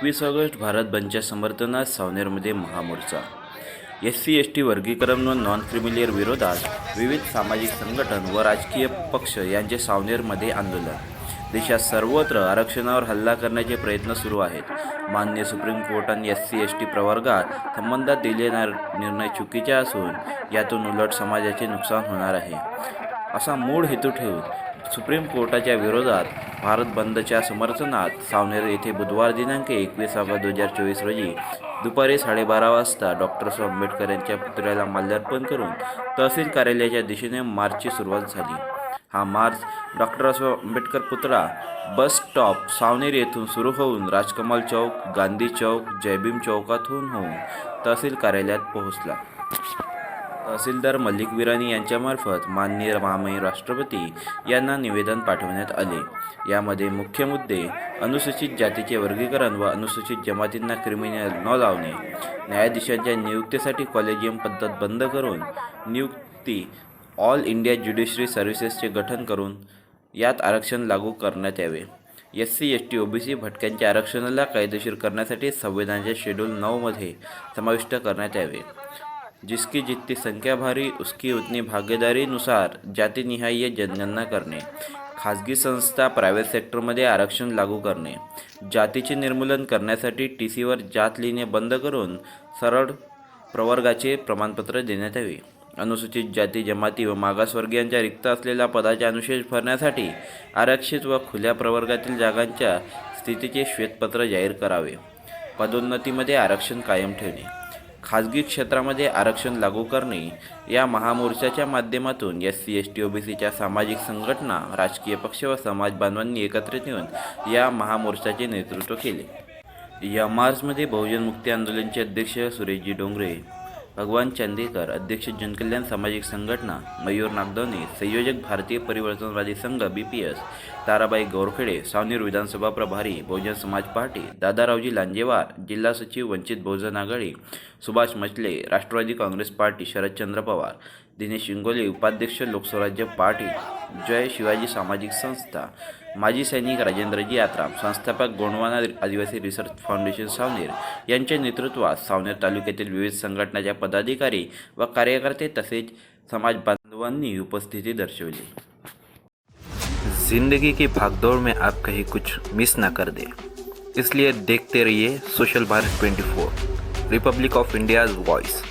21 August Bharat बंदच्या समर्थनात सावनेरमध्ये महामोर्चा. SC/ST वर्गीकरण व नॉन क्रिमिलियर विरोधात विविध सामाजिक संघटन व राजकीय पक्ष यांचे सावनेरमध्ये आंदोलन. देशात सर्वत्र आरक्षणावर हल्ला करण्याचे प्रयत्न सुरू आहेत. माननीय सुप्रीम कोर्टाने SC/ST प्रवर्गात संबंधात दिलेला निर्णय चुकीचा असून यातून उलट समाजाचे नुकसान होणार आहे, असा मूळ हेतू ठेवून सुप्रीम कोर्टाच्या विरोधात भारत बंदच्या समर्थनात सावनेर येथे बुधवार दिनांक 21 ऑगस्ट 2024 रोजी दुपारी 12:30 वाजता डॉ. आंबेडकर यांच्या पुतळ्याला माल्यार्पण करून तहसील कार्यालयाच्या दिशेने मार्चची सुरुवात झाली. हा मार्च डॉ. आंबेडकर पुतळा बस स्टॉप सावनेर येथून सुरू होऊन राजकमल चौक, गांधी चौक, जयभीम चौकातून होऊन तहसील कार्यालयात पोहोचला. तहसीलदार मल्लिक विराणी यांच्यामार्फत माननीय महामहिम राष्ट्रपती यांना निवेदन पाठवण्यात आले. यामध्ये मुख्य मुद्दे अनुसूचित जातीचे वर्गीकरण व अनुसूचित जमातींना क्रिमिनल न लावणे, न्यायाधीशांच्या नियुक्तीसाठी कॉलेजियम पद्धत बंद करून नियुक्ती, ऑल इंडिया ज्युडिशरी सर्व्हिसेसचे गठन करून यात आरक्षण लागू करण्यात यावे, SC/ST OBC भटक्यांच्या आरक्षणाला कायदेशीर करण्यासाठी संविधानाच्या शेड्यूल 9 मध्ये समाविष्ट करण्यात यावे, जिसकी जितनी संख्या भारी उसकी उतनी भागीदारीनुसार जातीनिहाय जनगणना करणे, खाजगी संस्था प्रायव्हेट सेक्टरमध्ये आरक्षण लागू करणे, जातीचे निर्मूलन करण्यासाठी TCवर जात लिहिणे बंद करून सरळ प्रवर्गाचे प्रमाणपत्र देण्यात यावे, अनुसूचित जाती जमाती व मागासवर्गीयांच्या रिक्त असलेल्या पदाचे अनुशेष भरण्यासाठी आरक्षित व खुल्या प्रवर्गातील जागांच्या स्थितीचे श्वेतपत्र जाहीर करावे, पदोन्नतीमध्ये आरक्षण कायम ठेवणे, खाजगी क्षेत्रामध्ये आरक्षण लागू करणे. या महामोर्चाच्या माध्यमातून SC/ST OBCच्या सामाजिक संघटना, राजकीय पक्ष व समाज बांधवांनी एकत्रित येऊन या महामोर्चाचे नेतृत्व केले. या मार्चमध्ये बहुजन मुक्ती आंदोलनचे अध्यक्ष सुरेशजी डोंगरे, भगवान चांदेकर, अध्यक्ष जनकल्याण सामाजिक संघटना मयूर नागदवणे, संयोजक भारतीय परिवर्तनवादी संघ BPS, ताराबाई गौरखेडे, सावनेर विधानसभा प्रभारी बहुजन समाज पार्टी दादारावजी लांजेवार, जिल्हा सचिव वंचित बहुजन आघाडी सुभाष मचले, राष्ट्रवादी काँग्रेस पार्टी शरदचंद्र पवार, दिनेश इंगोले, उपाध्यक्ष लोकस्वराज्य पार्टी, जय शिवाजी सामाजिक संस्था, माजी सैनिक राजेंद्रजी यात्रा, संस्थापक गोंडवाना आदिवासी रिसर्च फाउंडेशन सावनेर यांच्या नेतृत्वात सावनेर तालुक्यातील विविध संघटनाच्या पदाधिकारी व कार्यकर्ते तसेच समाज बांधवांनी उपस्थिती दर्शवली. जिंदगी की भागदौड़ में आप कहीं कुछ मिस ना कर दे, इसलिए देखते रहिए social Bharat 24, Republic of India's voice.